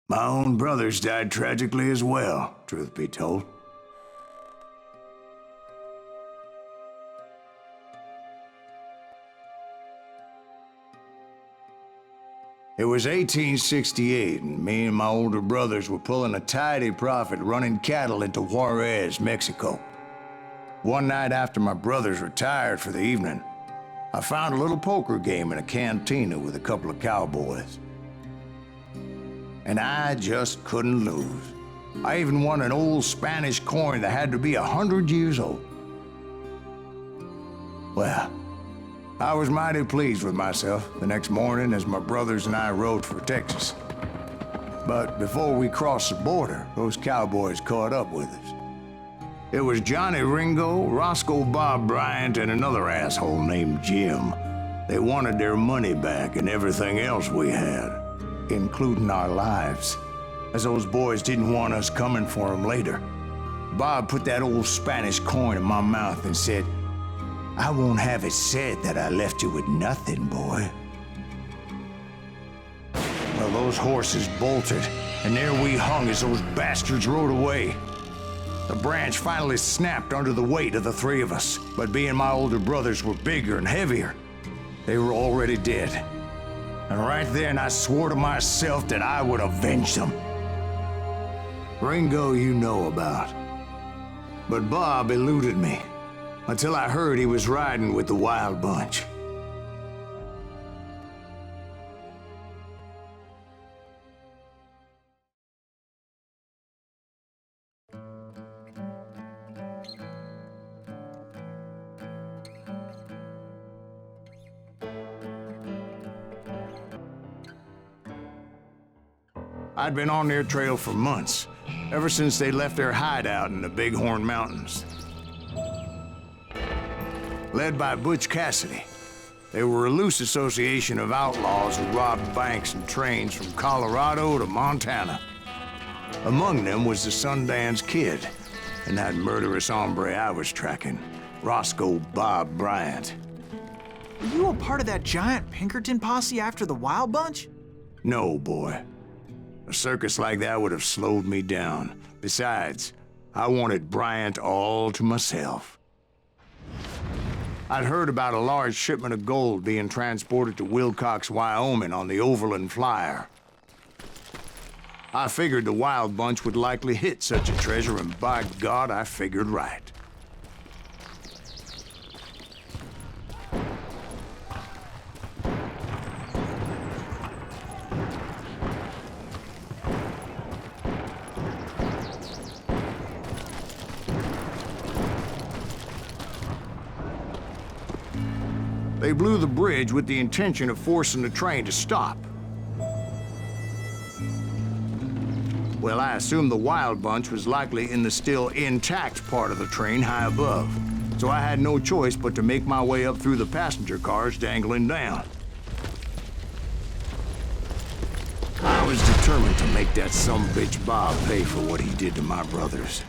My own brothers died tragically as well, truth be told. It was 1868, and me and my older brothers were pulling a tidy profit running cattle into Juarez, Mexico. One night after my brothers retired for the evening, I found a little poker game in a cantina with a couple of cowboys. And I just couldn't lose. I even won an old Spanish coin that had to be 100 years old. Well, I was mighty pleased with myself the next morning as my brothers and I rode for Texas. But before we crossed the border, those cowboys caught up with us. It was Johnny Ringo, Roscoe Bob Bryant, and another asshole named Jim. They wanted their money back and everything else we had, including our lives, as those boys didn't want us coming for them later. Bob put that old Spanish coin in my mouth and said, "I won't have it said that I left you with nothing, boy." Well, those horses bolted, and there we hung as those bastards rode away. The branch finally snapped under the weight of the three of us, but being my older brothers were bigger and heavier, they were already dead. And right then I swore to myself that I would avenge them. Ringo you know about. But Bob eluded me, until I heard he was riding with the Wild Bunch. I'd been on their trail for months, ever since they left their hideout in the Bighorn Mountains. Led by Butch Cassidy, they were a loose association of outlaws who robbed banks and trains from Colorado to Montana. Among them was the Sundance Kid, and that murderous hombre I was tracking, Roscoe Bob Bryant. Were you a part of that giant Pinkerton posse after the Wild Bunch? No, boy. A circus like that would have slowed me down. Besides, I wanted Bryant all to myself. I'd heard about a large shipment of gold being transported to Wilcox, Wyoming on the Overland Flyer. I figured the Wild Bunch would likely hit such a treasure, and by God, I figured right. They blew the bridge with the intention of forcing the train to stop. Well, I assumed the Wild Bunch was likely in the still intact part of the train high above, so I had no choice but to make my way up through the passenger cars dangling down. I was determined to make that sumbitch Bob pay for what he did to my brothers.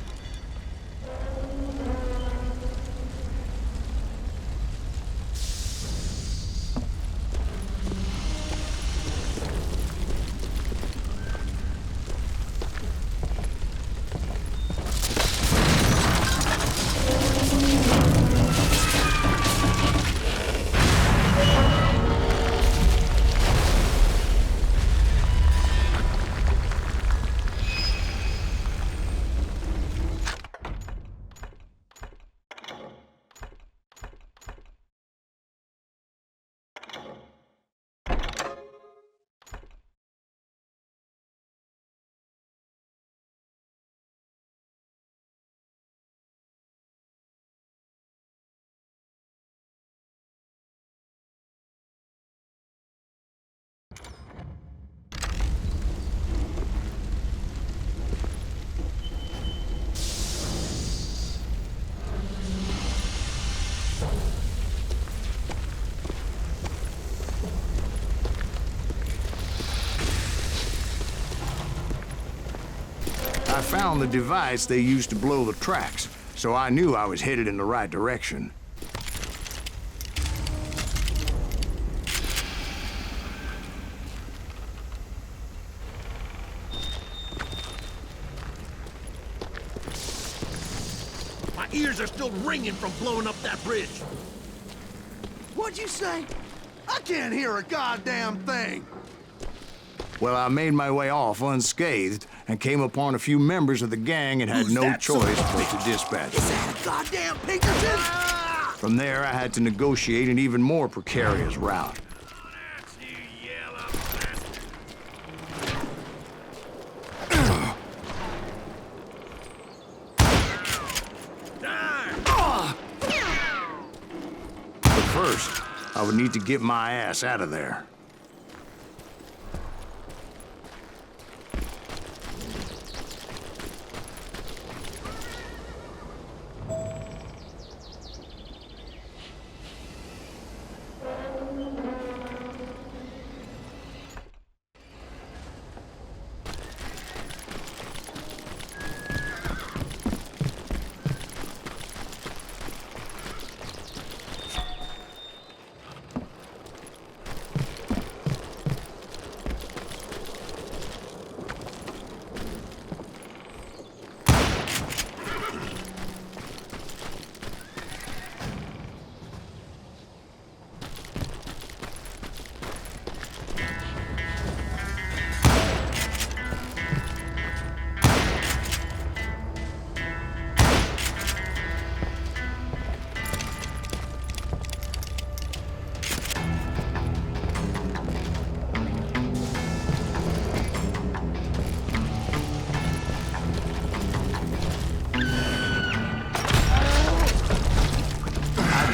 I found the device they used to blow the tracks, so I knew I was headed in the right direction. ears are still ringing from blowing up that bridge. What'd you say? I can't hear a goddamn thing. Well, I made my way off unscathed and came upon a few members of the gang and had Who's no that choice son of a but to dispatch Is them. that a goddamn Pinkerton? From there, I had to negotiate an even more precarious route. But first, I would need to get my ass out of there.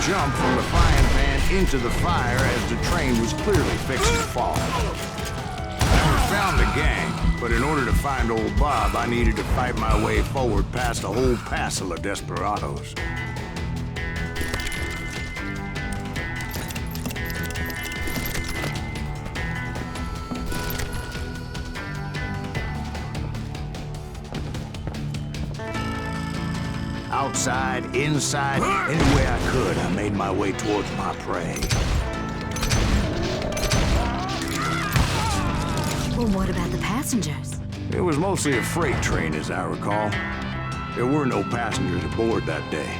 Jumped from the frying pan into the fire as the train was clearly fixing to fall. I found the gang, but in order to find old Bob, I needed to fight my way forward past a whole passel of desperados. Outside, inside, any way I could, I made my way towards my prey. Well, what about the passengers? It was mostly a freight train, as I recall. There were no passengers aboard that day.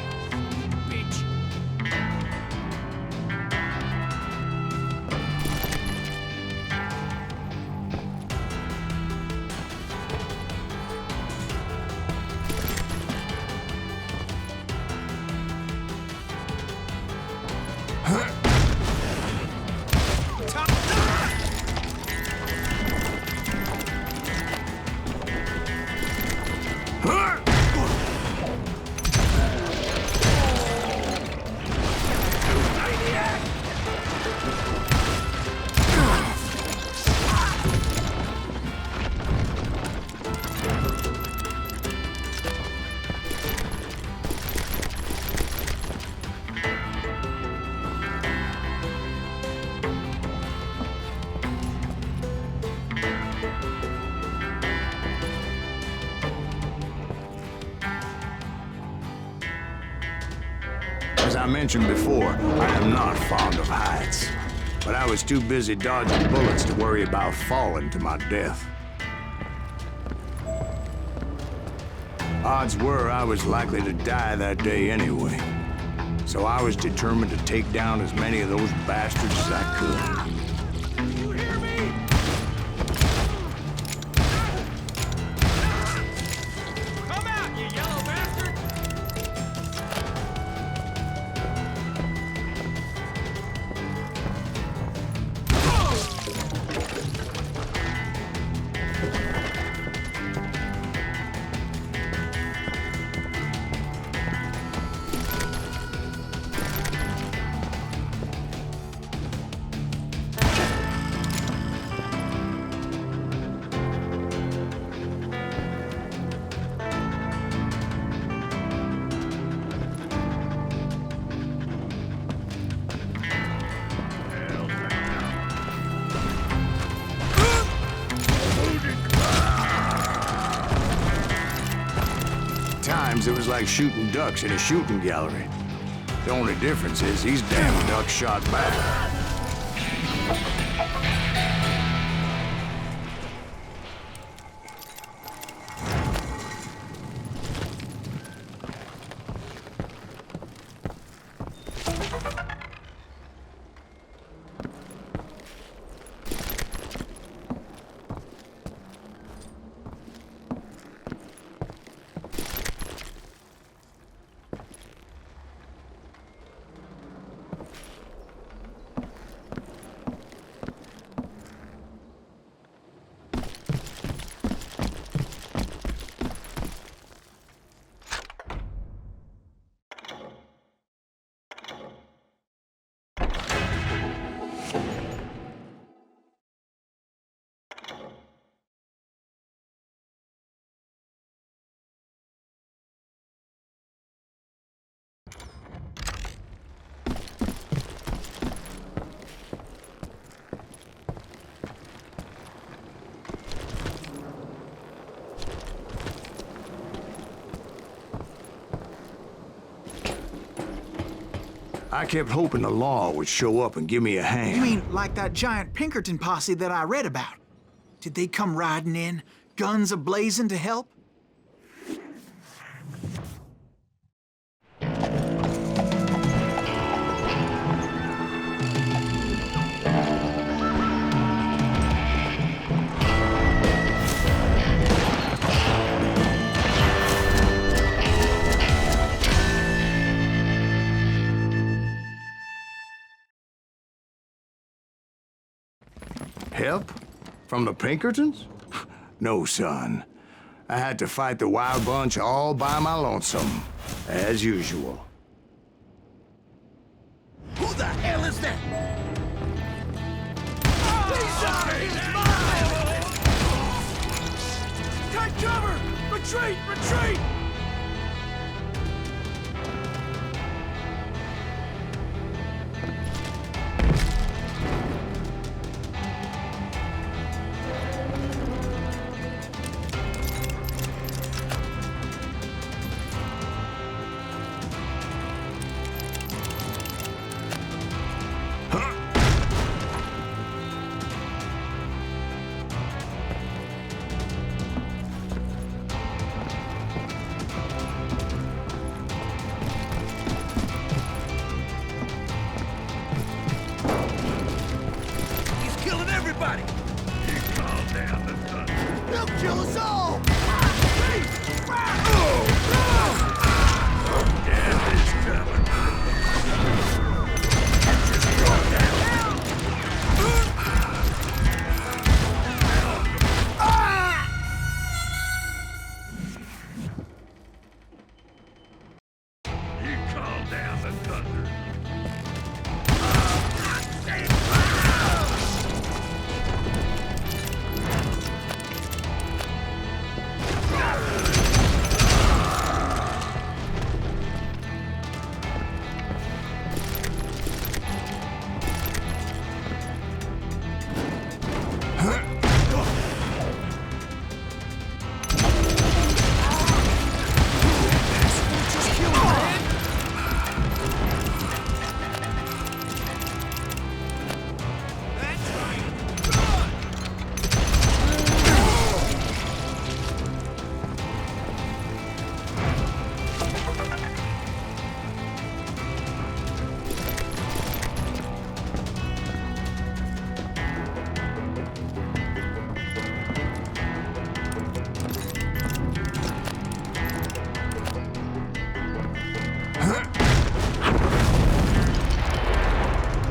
As I mentioned before, I am not fond of heights. But I was too busy dodging bullets to worry about falling to my death. Odds were I was likely to die that day anyway. So I was determined to take down as many of those bastards as I could. You hear me? Come out, you yellow bastard! Times it was like shooting ducks in a shooting gallery. The only difference is these damn ducks shot back. I kept hoping the law would show up and give me a hand. You mean like that giant Pinkerton posse that I read about? Did they come riding in, guns a-blazing to help? Help? From the Pinkertons? No, son. I had to fight the Wild Bunch all by my lonesome, as usual. Who the hell is that? Take cover! Retreat! Retreat! Everybody! He calmed down the thunder. They'll kill us all! Death is coming. He calmed down the thunder.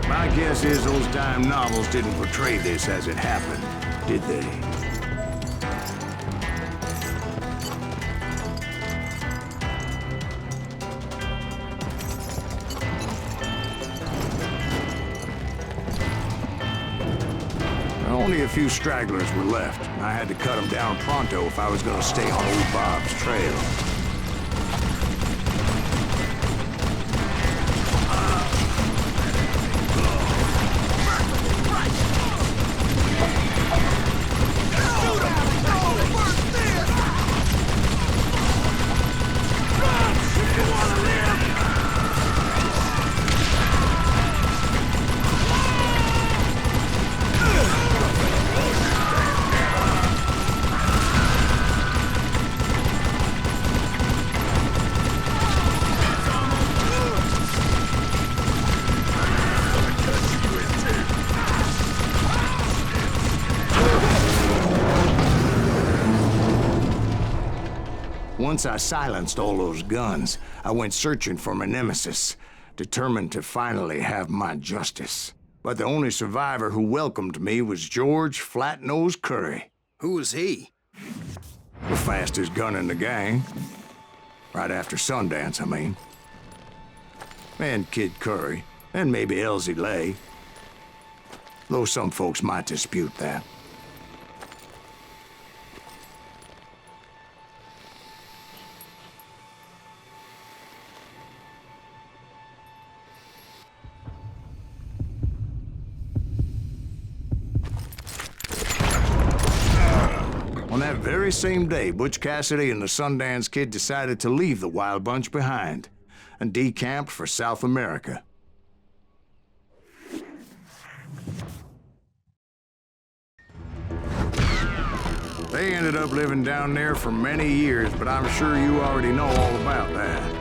My guess is those dime novels didn't portray this as it happened, did they? Only a few stragglers were left. I had to cut them down pronto if I was going to stay on old Bob's trail. Once I silenced all those guns, I went searching for my nemesis, determined to finally have my justice. But the only survivor who welcomed me was George Flat-Nose Curry. Who was he? The fastest gun in the gang. Right after Sundance, I mean. And Kid Curry, and maybe Elsie Lay. Though some folks might dispute that. On that very same day, Butch Cassidy and the Sundance Kid decided to leave the Wild Bunch behind and decamped for South America. They ended up living down there for many years, but I'm sure you already know all about that.